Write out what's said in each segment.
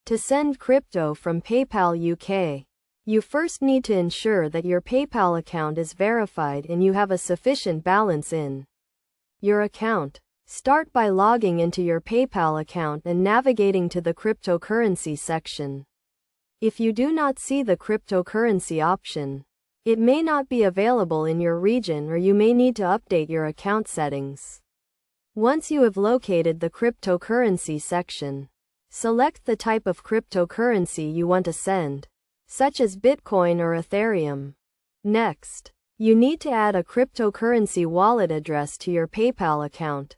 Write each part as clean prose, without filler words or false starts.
To send crypto from PayPal UK, you first need to ensure that your PayPal account is verified and you have a sufficient balance in your account. Start by logging into your PayPal account and navigating to the cryptocurrency section. If you do not see the cryptocurrency option, it may not be available in your region or you may need to update your account settings. Once you have located the cryptocurrency section, select the type of cryptocurrency you want to send, such as Bitcoin or Ethereum. Next, you need to add a cryptocurrency wallet address to your PayPal account.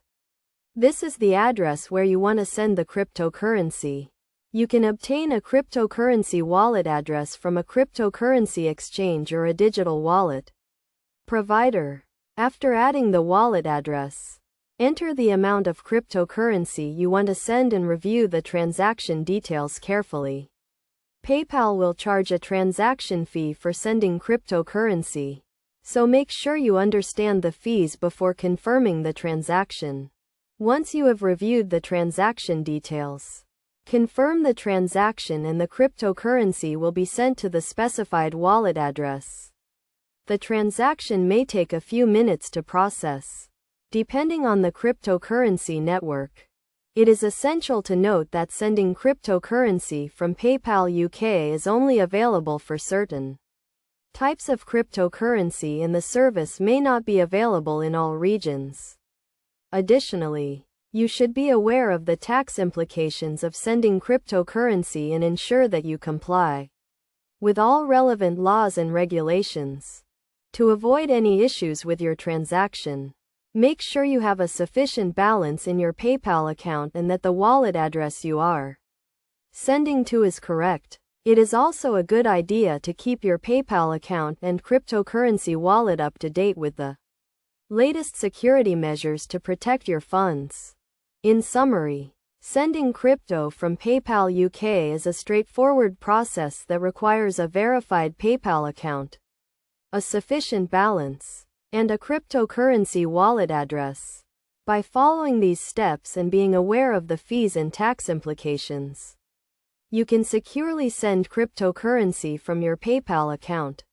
This is the address where you want to send the cryptocurrency. You can obtain a cryptocurrency wallet address from a cryptocurrency exchange or a digital wallet provider. After adding the wallet address, enter the amount of cryptocurrency you want to send and review the transaction details carefully. PayPal will charge a transaction fee for sending cryptocurrency, so make sure you understand the fees before confirming the transaction. Once you have reviewed the transaction details, confirm the transaction and the cryptocurrency will be sent to the specified wallet address. The transaction may take a few minutes to process, depending on the cryptocurrency network. It is essential to note that sending cryptocurrency from PayPal UK is only available for certain types of cryptocurrency and the service may not be available in all regions. Additionally, you should be aware of the tax implications of sending cryptocurrency and ensure that you comply with all relevant laws and regulations. To avoid any issues with your transaction, make sure you have a sufficient balance in your PayPal account and that the wallet address you are sending to is correct. It is also a good idea to keep your PayPal account and cryptocurrency wallet up to date with the latest security measures to protect your funds. In summary, sending crypto from PayPal UK is a straightforward process that requires a verified PayPal account, a sufficient balance, and a cryptocurrency wallet address. By following these steps and being aware of the fees and tax implications, you can securely send cryptocurrency from your PayPal account.